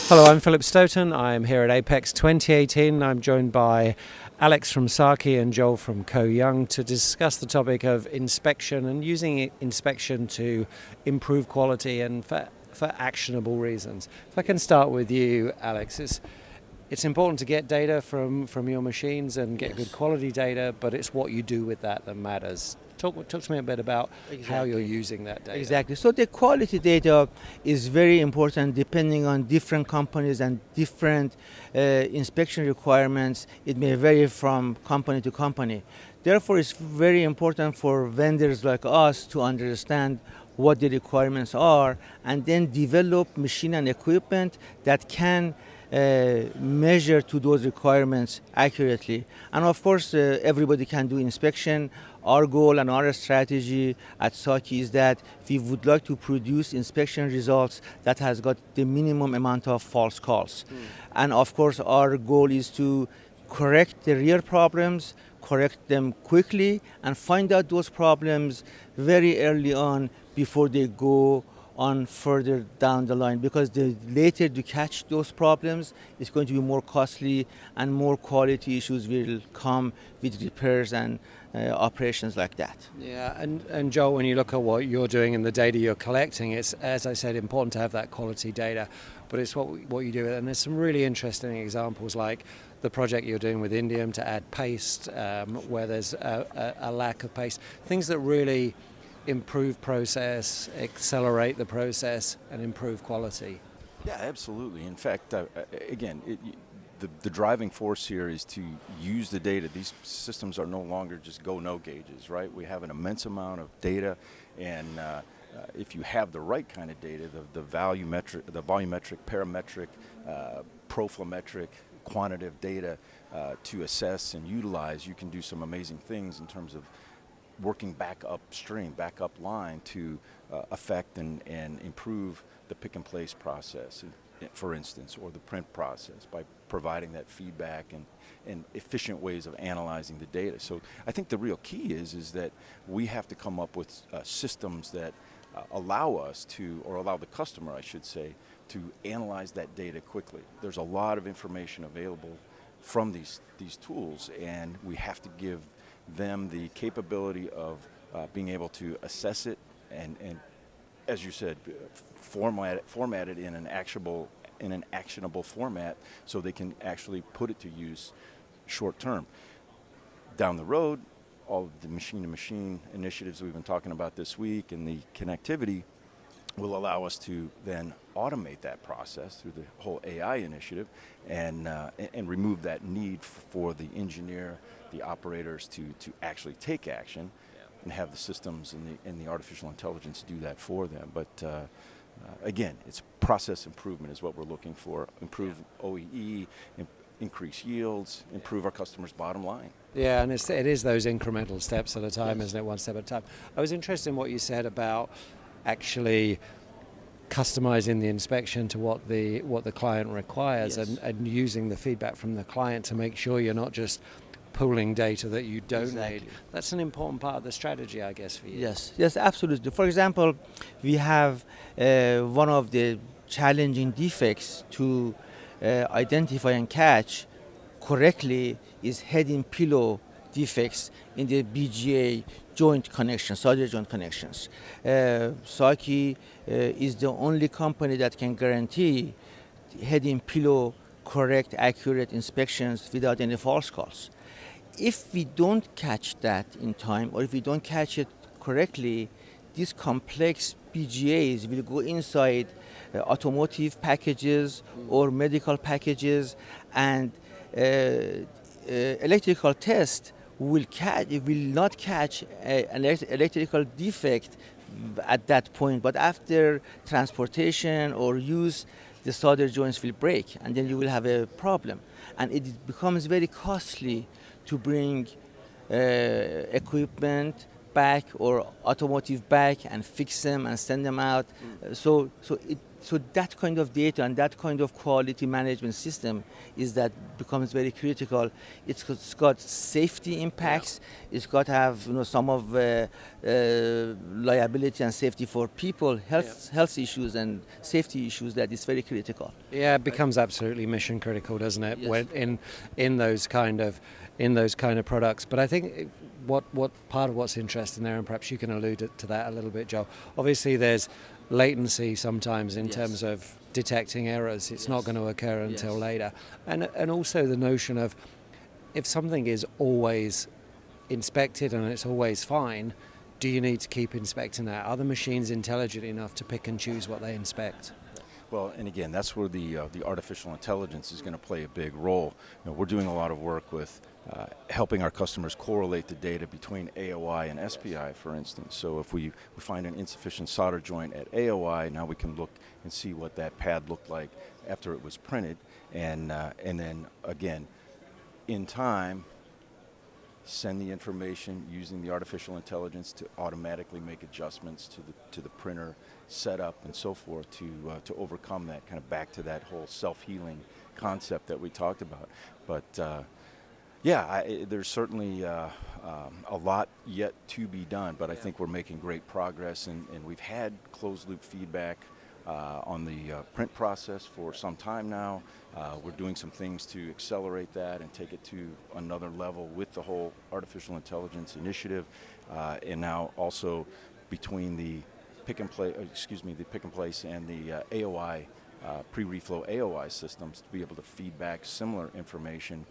Hello, I'm Philip Stoten. I'm here at Apex 2018. I'm joined by Alex from Saki and Joel from Koh Young to discuss the topic of inspection and using inspection to improve quality and for actionable reasons. If I can start with you, Alex, it's important to get data from your machines and get good quality data, but it's what you do with that matters. Talk to me a bit about how you're using that data. Exactly. So the quality data is very important depending on different companies and different inspection requirements. It may vary from company to company. Therefore, it's very important for vendors like us to understand what the requirements are and then develop machine and equipment that can measure to those requirements accurately. And of course, everybody can do inspection. Our goal and our strategy at Saki is that we would like to produce inspection results that has got the minimum amount of false calls. And of course, our goal is to correct the real problems, correct them quickly, and find out those problems very early on before they go on further down the line, because the later to catch those problems is going to be more costly and more quality issues will come with repairs and operations like that. Yeah, and Joel, when you look at what you're doing and the data you're collecting, it's, as I said, important to have that quality data, but it's what you do. And there's some really interesting examples like the project you're doing with Indium to add paste, where there's a lack of paste, things that really improve process, accelerate the process, and improve quality. Yeah, absolutely. In fact, again, the driving force here is to use the data. These systems are no longer just go-no gauges, right? We have an immense amount of data, and if you have the right kind of data, the volumetric, parametric, proflometric, quantitative data to assess and utilize, you can do some amazing things in terms of working back upstream, back up line to affect and improve the pick and place process, for instance, or the print process by providing that feedback and efficient ways of analyzing the data. So I think the real key is that we have to come up with systems that allow us to, or allow the customer, I should say, to analyze that data quickly. There's a lot of information available from these tools, and we have to give them the capability of being able to assess it and as you said, format it in an actionable format so they can actually put it to use short term. Down the road, all of the machine-to-machine initiatives we've been talking about this week and the connectivity will allow us to then automate that process through the whole AI initiative and remove that need for the engineer, the operators to actually take action and have the systems and the artificial intelligence do that for them. But again, it's process improvement is what we're looking for. Improve OEE, increase yields, improve our customers' bottom line. Yeah, and it is those incremental steps at a time, isn't it? One step at a time. I was interested in what you said about actually customizing the inspection to what the client requires, and using the feedback from the client to make sure you're not just pooling data that you don't need. That's an important part of the strategy, I guess, for you. Yes, absolutely. For example, we have one of the challenging defects to identify and catch correctly is head-in pillow defects in the BGA joint connections, solder joint connections. Saki is the only company that can guarantee head-in pillow correct, accurate inspections without any false calls. If we don't catch that in time, or if we don't catch it correctly, these complex BGAs will go inside automotive packages or medical packages, and electrical test will not catch an electrical defect at that point, but after transportation or use, the solder joints will break, and then you will have a problem. And it becomes very costly to bring equipment, back or automotive back and fix them and send them out. So that kind of data and that kind of quality management system becomes very critical. It's got safety impacts. Yeah. It's got to have some of liability and safety for people, health issues and safety issues that is very critical. Yeah, it becomes absolutely mission critical, doesn't it? Yes. When in those kind of products. But I think what part of what's interesting there, and perhaps you can allude to that a little bit, Joel. Obviously, there's latency sometimes in terms of detecting errors. It's not going to occur until later, and also the notion of if something is always inspected and it's always fine, do you need to keep inspecting that? Are the machines intelligent enough to pick and choose what they inspect? Well, and again, that's where the artificial intelligence is going to play a big role. We're doing a lot of work with helping our customers correlate the data between AOI and SPI, for instance. So if we find an insufficient solder joint at AOI, now we can look and see what that pad looked like after it was printed, and then again, in time, send the information using the artificial intelligence to automatically make adjustments to the printer setup and so forth to overcome that, kind of back to that whole self-healing concept that we talked about. But there's certainly a lot yet to be done, but I think we're making great progress, and we've had closed-loop feedback on the print process for some time now. We're doing some things to accelerate that and take it to another level with the whole artificial intelligence initiative, and now also between the pick and place and the AOI pre-reflow AOI systems to be able to feed back similar information,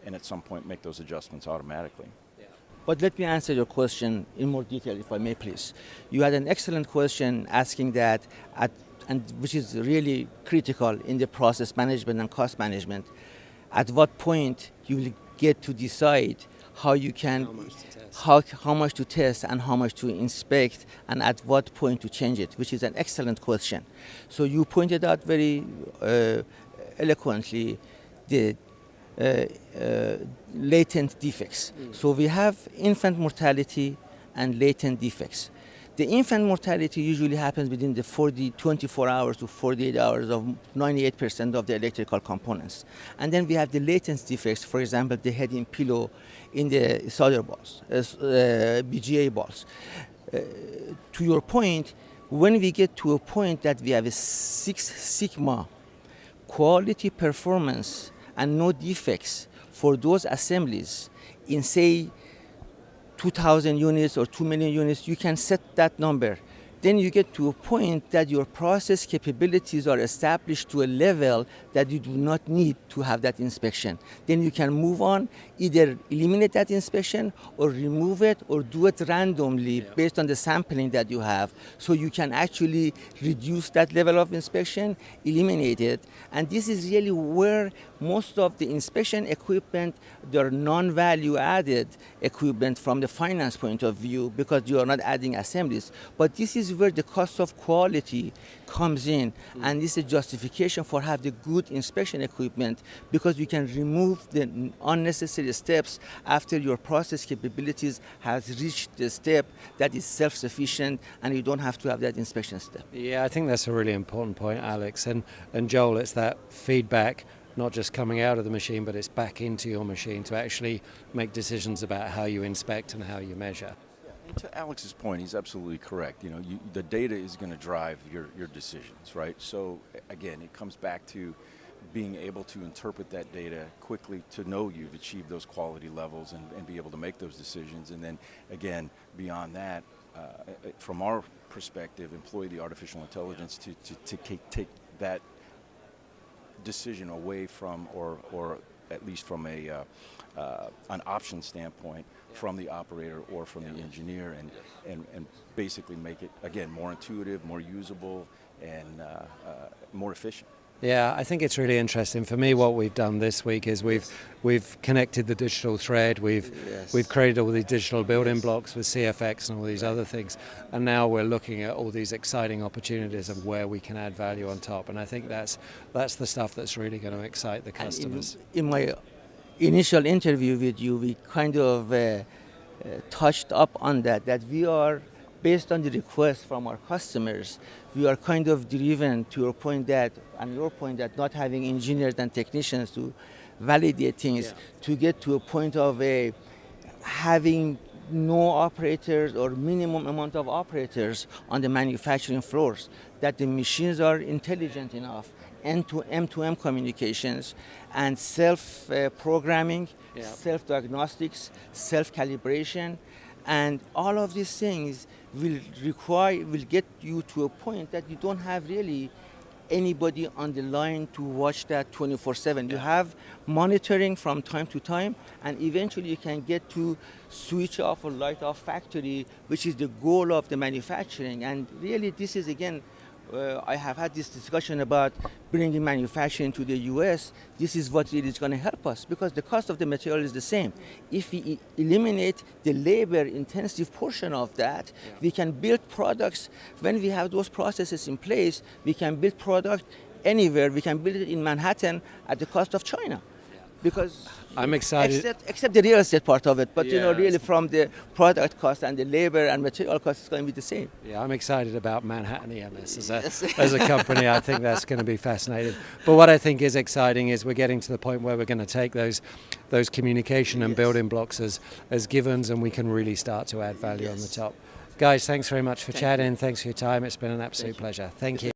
and at some point make those adjustments automatically. But let me answer your question in more detail, if I may, please. You had an excellent question asking that, and which is really critical in the process management and cost management. At what point you will get to decide how you can, how much to test and how much to inspect, and at what point to change it, which is an excellent question. So you pointed out very eloquently the latent defects. So we have infant mortality and latent defects. The infant mortality usually happens within the 24 hours to 48 hours of 98% of the electrical components. And then we have the latent defects, for example, the heading pillow in the solder balls, BGA balls. To your point, when we get to a point that we have a 6 sigma quality performance and no defects for those assemblies in, say, 2,000 units or 2 million units, you can set that number. Then you get to a point that your process capabilities are established to a level that you do not need to have that inspection. Then you can move on, either eliminate that inspection or remove it or do it randomly based on the sampling that you have. So you can actually reduce that level of inspection, eliminate it. And this is really where most of the inspection equipment, they're non-value added equipment from the finance point of view, because you are not adding assemblies. But this is where the cost of quality comes in, and this is justification for having the good inspection equipment, because you can remove the unnecessary steps after your process capabilities has reached the step that is self-sufficient, and you don't have to have that inspection step. Yeah, I think that's a really important point, Alex. And Joel, it's that feedback, not just coming out of the machine, but it's back into your machine to actually make decisions about how you inspect and how you measure. To Alex's point, he's absolutely correct. The data is going to drive your decisions, right? So again, it comes back to being able to interpret that data quickly to know you've achieved those quality levels and be able to make those decisions. And then again, beyond that, from our perspective, employ the artificial intelligence to take that decision away from, or at least from an option standpoint, from the operator or from the engineer, and basically make it, again, more intuitive, more usable, and more efficient. Yeah, I think it's really interesting. For me, what we've done this week is we've connected the digital thread. We've created all these digital building blocks with CFX and all these other things, and now we're looking at all these exciting opportunities of where we can add value on top. And I think that's the stuff that's really going to excite the customers. In my initial interview with you, we kind of touched up on that we are, based on the request from our customers, we are kind of driven to your point that, and your point that not having engineers and technicians to validate things, to get to a point of having no operators or minimum amount of operators on the manufacturing floors, that the machines are intelligent enough, end-to-end communications, and self-programming, self-diagnostics, self-calibration, and all of these things will get you to a point that you don't have really anybody on the line to watch that 24/7. You have monitoring from time to time, and eventually you can get to switch off or light off factory, which is the goal of the manufacturing. And really, this is again, I have had this discussion about bringing manufacturing to the US. This is what really is going to help us, because the cost of the material is the same. If we eliminate the labor intensive portion of that, we can build products. When we have those processes in place, we can build product anywhere. We can build it in Manhattan at the cost of China. Because I'm excited. Except the real estate part of it, but really from the product cost and the labor and material cost, it's going to be the same. Yeah, I'm excited about Manhattan EMS as a company. I think that's going to be fascinating. But what I think is exciting is we're getting to the point where we're going to take those communication and building blocks as givens, and we can really start to add value on the top. Guys, thanks very much for chatting. Thanks for your time. It's been an absolute pleasure. Thank you.